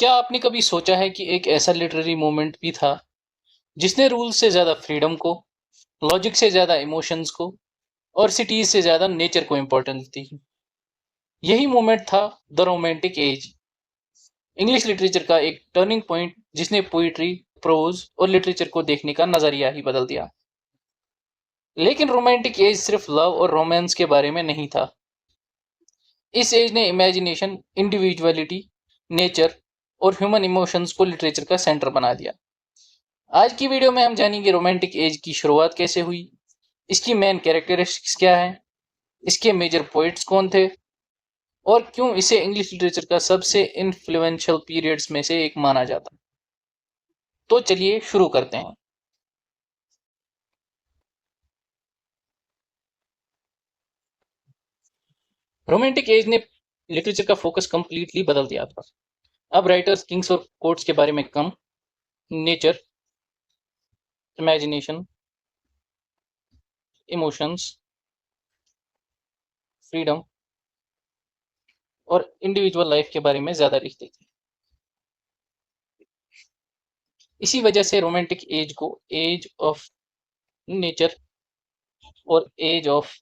क्या आपने कभी सोचा है कि एक ऐसा लिटरेरी मोमेंट भी था जिसने रूल से ज्यादा फ्रीडम को, लॉजिक से ज्यादा इमोशंस को और सिटीज से ज्यादा नेचर को इम्पोर्टेंस दी? यही मोमेंट था the romantic as, English literature का एक टर्निंग पॉइंट जिसने पोइट्री, प्रोज और लिटरेचर को देखने का नजरिया ही बदल दिया। लेकिन रोमांटिक एज सिर्फ लव और रोमांस के बारे में नहीं था। इस एज ने इमेजिनेशन, इंडिविजुअलिटी, नेचर और ह्यूमन इमोशंस को लिटरेचर का सेंटर बना दिया। आज की वीडियो में हम जानेंगे रोमांटिक एज की शुरुआत कैसे हुई, इसकी मेन कैरेक्टरिस्टिक्स क्या है, इसके मेजर पोइट्स कौन थे और क्यों इसे इंग्लिश लिटरेचर का सबसे इन्फ्लुएंशियल पीरियड्स में से एक माना जाता है। तो चलिए शुरू करते हैं। रोमांटिक एज ने लिटरेचर का फोकस कंप्लीटली बदल दिया था। अब राइटर्स किंग्स और कोर्ट्स के बारे में कम, नेचर, इमेजिनेशन, इमोशंस, फ्रीडम और इंडिविजुअल लाइफ के बारे में ज्यादा लिखते थे। इसी वजह से रोमांटिक एज को एज ऑफ नेचर और एज ऑफ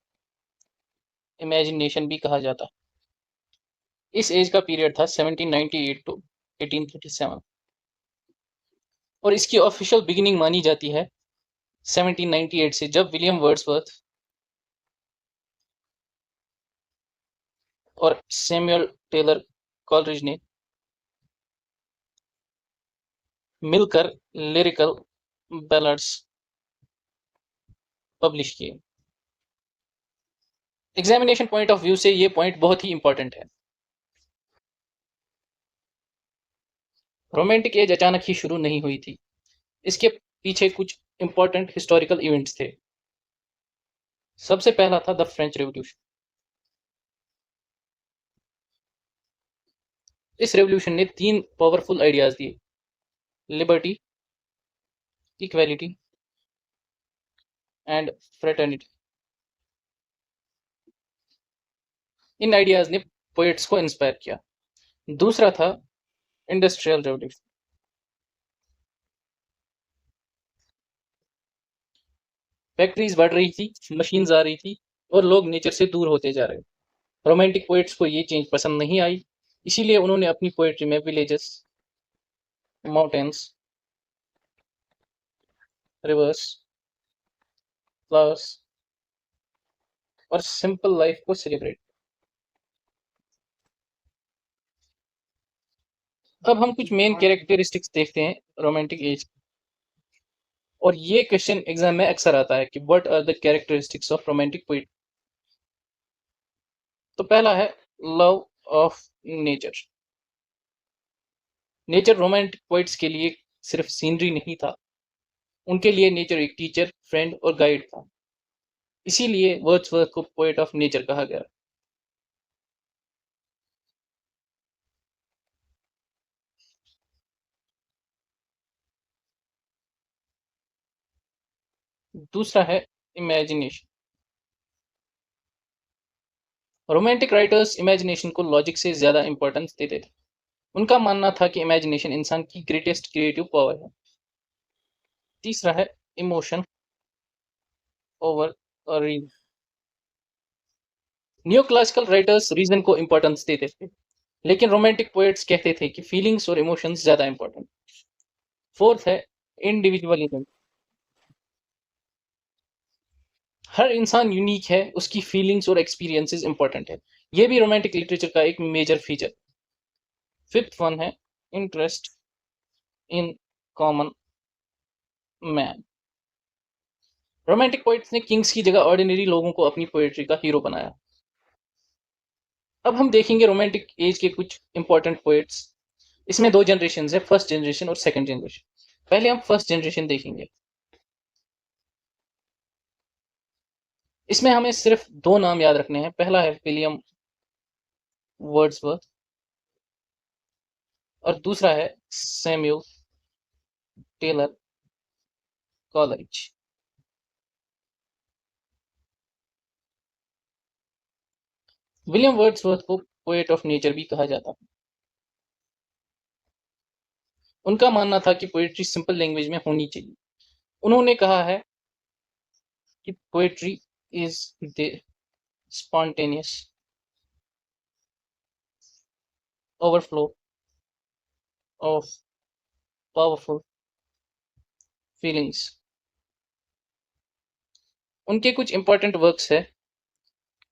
इमेजिनेशन भी कहा जाता है। इस एज का पीरियड था 1798 टू 1837 और इसकी ऑफिशियल बिगिनिंग मानी जाती है 1798 से, जब विलियम वर्ड्सवर्थ और सैमुअल टेलर कॉलरिज ने मिलकर लिरिकल बैलड्स पब्लिश किए। एग्जामिनेशन पॉइंट ऑफ व्यू से ये पॉइंट बहुत ही इंपॉर्टेंट है। रोमांटिक एज अचानक ही शुरू नहीं हुई थी, इसके पीछे कुछ इंपॉर्टेंट हिस्टोरिकल इवेंट्स थे। सबसे पहला था द फ्रेंच रेवोल्यूशन। इस रेवोल्यूशन ने तीन पावरफुल आइडियाज दिए: liberty, equality and fraternity. In ideas ने पोएट्स को इंस्पायर किया। दूसरा था इंडस्ट्रियल रेवोल्यूशन। फैक्ट्रीज बढ़ रही थी, मशीन्स आ रही थी और लोग नेचर से दूर होते जा रहे। रोमांटिक पोएट्स को ये चेंज पसंद नहीं आई, इसीलिए उन्होंने अपनी पोएट्री में विलेजेस, माउंटेन्स, रिवर्स, फ्लावर्स और सिंपल लाइफ को सेलिब्रेट। अब हम कुछ मेन कैरेक्टरिस्टिक्स देखते हैं रोमांटिक एज। और ये क्वेश्चन एग्जाम में अक्सर आता है कि what are the characteristics of romantic poet. तो पहला है love of nature. Nature romantic poets के लिए सिर्फ सीनरी नहीं था, उनके लिए नेचर एक टीचर, फ्रेंड और गाइड था। इसीलिए वर्ड्सवर्थ को पोएट ऑफ नेचर कहा गया। दूसरा है इमेजिनेशन। रोमांटिक राइटर्स इमेजिनेशन को लॉजिक से ज्यादा इंपॉर्टेंस देते थे। उनका मानना था कि इमेजिनेशन इंसान की ग्रेटेस्ट क्रिएटिव पावर है। तीसरा है emotion over reason. New classical writers reason को इंपॉर्टेंस देते थे, लेकिन रोमांटिक पोएट्स कहते थे कि फीलिंग्स और इमोशंस ज्यादा इंपॉर्टेंट। फोर्थ है इंडिविजुअलिज्म। हर इंसान यूनिक है, उसकी फीलिंग्स और एक्सपीरियंसेस इंपॉर्टेंट है। ये भी रोमांटिक लिटरेचर का एक मेजर फीचर। फिफ्थ वन है interest in common man. Romantic poets ने किंग्स की जगह ऑर्डिनरी लोगों को अपनी पोएट्री का हीरो बनाया। अब हम देखेंगे रोमांटिक एज के कुछ इंपॉर्टेंट पोएट्स। इसमें दो जनरेशन है, फर्स्ट जनरेशन और सेकंड जनरेशन। पहले हम फर्स्ट जनरेशन देखेंगे। इसमें हमें सिर्फ दो नाम याद रखने हैं। पहला है विलियम वर्ड्सवर्थ और दूसरा है Samuel Taylor Coleridge. William Wordsworth को पोएट ऑफ नेचर भी कहा जाता है। उनका मानना था कि पोएट्री सिंपल लैंग्वेज में होनी चाहिए। उन्होंने कहा है कि poetry is the spontaneous overflow of powerful feelings. उनके कुछ इंपॉर्टेंट वर्क्स है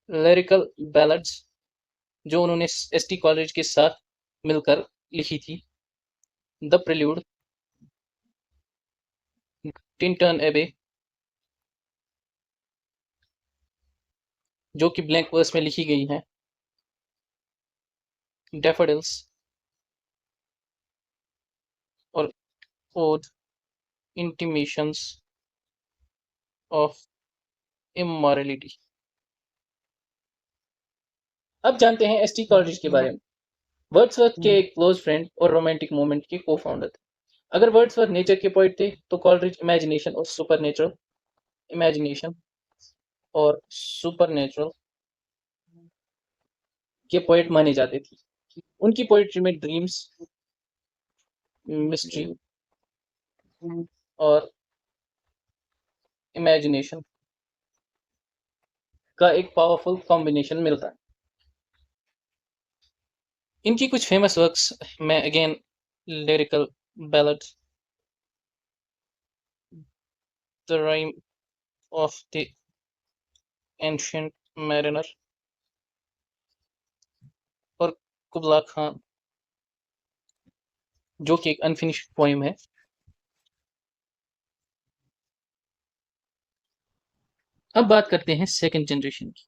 लिरिकल बैलड्स, जो उन्होंने एसटी कॉलेज के साथ मिलकर लिखी थी, द प्रिल्यूड, टिंटन एबे, जो कि ब्लैंक वर्स में लिखी गई है, डैफोडिल्स और ओड इंटीमेशंस ऑफ इमोरलिटी। अब जानते हैं एसटी कॉलेज के बारे में। वर्ड्सवर्थ के एक क्लोज फ्रेंड और रोमांटिक मूवमेंट के को फाउंडर थे। अगर वर्ड्सवर्थ नेचर के पोइट थे तो कॉलरिज इमेजिनेशन और सुपरनेचुरल के पोइट माने जाते थे। उनकी पोइट्री में ड्रीम्स, मिस्ट्री और इमेजिनेशन का एक पावरफुल कॉम्बिनेशन मिलता है। इनकी कुछ फेमस वर्क्स में again lyrical ballads, the rime of the ancient mariner और कुबला खान, जो कि एक अनफिनिश्ड पोएम है। अब बात करते हैं सेकंड जनरेशन की।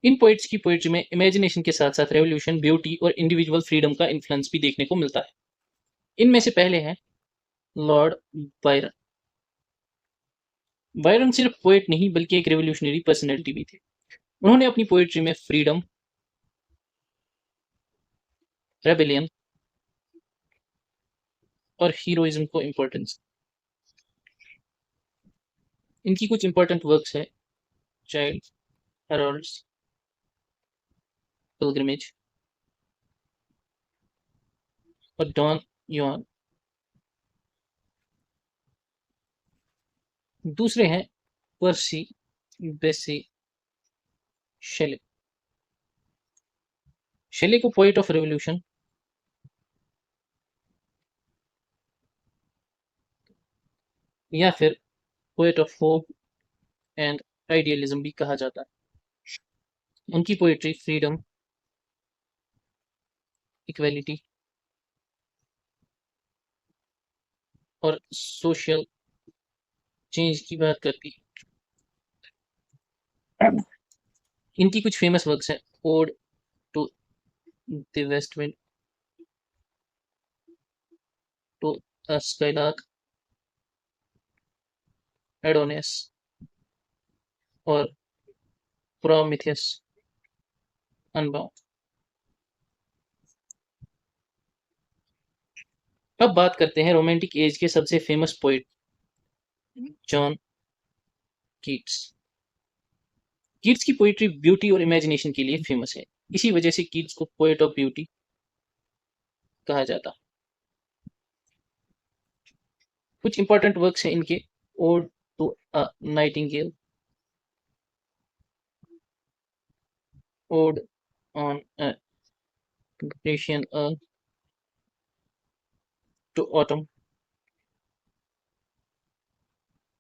इन पोइट्स की पोइट्री में इमेजिनेशन के साथ साथ रेवोल्यूशन, ब्यूटी और इंडिविजुअल फ्रीडम का इन्फ्लुएंस भी देखने को मिलता है। इनमें से पहले हैं लॉर्ड बायरन। बायरन सिर्फ पोएट नहीं बल्कि एक रेवोल्यूशनरी पर्सनैलिटी भी थे। उन्होंने अपनी पोएट्री में फ्रीडम, रेबेलियन और हीरोइज्म को इंपॉर्टेंस। इनकी कुछ इंपॉर्टेंट वर्क्स है चाइल्ड हेरोल्ड्स, पिलग्रिमेज और डॉन युआन। दूसरे हैं पर्सी बेसी शेले। शेले को पोएट ऑफ रेवोल्यूशन या फिर poet of hope and idealism भी कहा जाता है। उनकी पोएट्री फ्रीडम, इक्वेलिटी और सोशल चेंज की बात करती है। इनकी कुछ फेमस वर्क्स हैं ode to the west wind, to the skylark, Adonais और प्रोमिथियस अनबाउंड। अब बात करते हैं रोमांटिक एज के सबसे famous poet John Keats. Keats की पोएट्री ब्यूटी और इमेजिनेशन के लिए फेमस है। इसी वजह से कीट्स को पोएट ऑफ ब्यूटी कहा जाता। कुछ इंपॉर्टेंट वर्क्स हैं इनके ode to a nightingale, ode on a Grecian earth, to autumn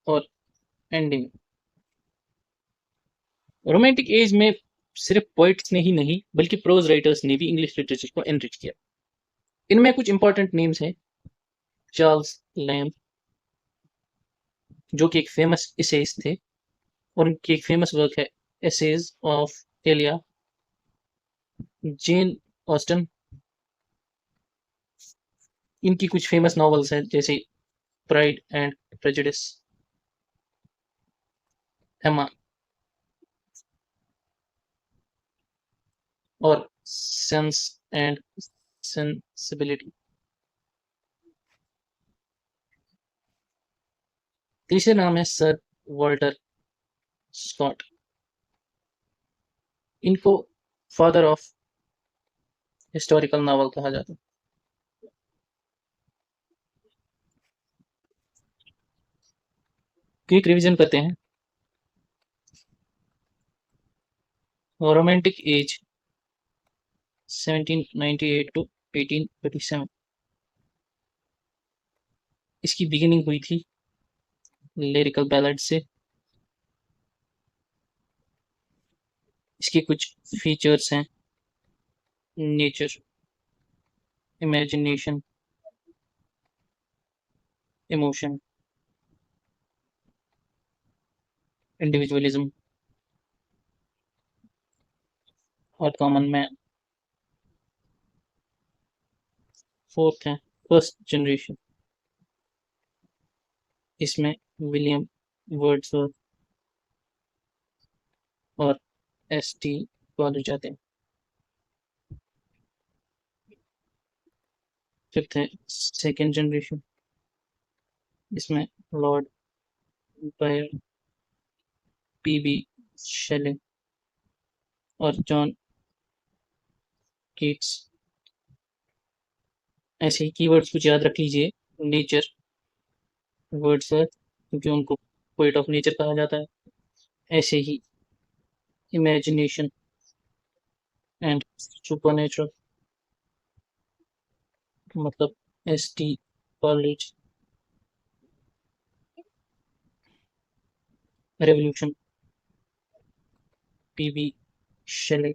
और एंडिंग। रोमांटिक एज में सिर्फ पोइट्स ने ही नहीं बल्कि प्रोज राइटर्स ने भी इंग्लिश लिटरेचर को एनरिच किया। इनमें कुछ इंपॉर्टेंट नेम्स हैं चार्ल्स लैम्ब, जो कि एक फेमस एसेइस्ट थे और उनकी एक फेमस वर्क है essays of Elia. Jane Austen, इनकी कुछ फेमस नॉवेल्स हैं जैसे प्राइड एंड प्रेजुडिस, एमा और सेंस एंड सेंसिबिलिटी। तीसरे नाम है सर वॉल्टर स्कॉट। इनको फादर ऑफ हिस्टोरिकल नावल कहा जाता है। क्विक रिवीजन करते हैं। रोमांटिक एज 1798 टू 1837, इसकी बिगिनिंग हुई थी लिरिकल बैलेड से। इसके कुछ फीचर्स हैं: नेचर, इमेजिनेशन, इमोशन, इंडिविजुअलिज्म और कॉमन मैन। फोर्थ है फर्स्ट जनरेशन, इसमें विलियम वर्ड्सवर्थ और एस.टी. कॉलेज आते हैं। फिफ्थ है सेकेंड जनरेशन, इसमें लॉर्ड बायरन, पी.बी. शेले और जॉन कीट्स। ऐसे ही कीवर्ड्स कुछ याद रख लीजिए: नेचर, वर्ड्सवर्थ, क्योंकि उनको पोएट ऑफ नेचर कहा जाता है। ऐसे ही इमेजिनेशन एंड सुपरनेचुरल, मतलब S T. Coleridge. Revolution, P B. Shelley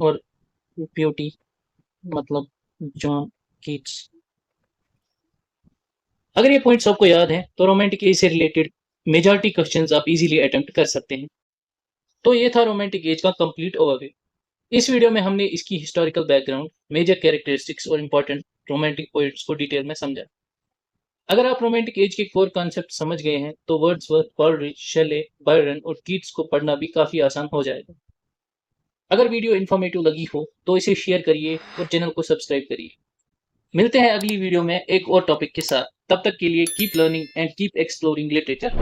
और ब्यूटी, मतलब जॉन कीट्स। अगर ये पॉइंट्स आपको याद है तो रोमांटिक एज से रिलेटेड मेजॉरिटी क्वेश्चंस आप इजीली अटेम्प्ट कर सकते हैं। तो ये था रोमांटिक एज का कंप्लीट ओवरव्यू। इस वीडियो में हमने इसकी हिस्टोरिकल बैकग्राउंड, मेजर कैरेक्टरिस्टिक्स और इंपॉर्टेंट रोमांटिक पोइट्स को डिटेल में समझा। अगर आप रोमांटिक एज के कोर कॉन्सेप्ट समझ गए हैं तो वर्ड्सवर्थ, कॉलरिज, शेले, बायरन और कीट्स को पढ़ना भी काफी आसान हो जाएगा। अगर वीडियो इन्फॉर्मेटिव लगी हो तो इसे शेयर करिए और चैनल को सब्सक्राइब करिए। मिलते हैं अगली वीडियो में एक और टॉपिक के साथ। तब तक के लिए keep learning and keep exploring literature.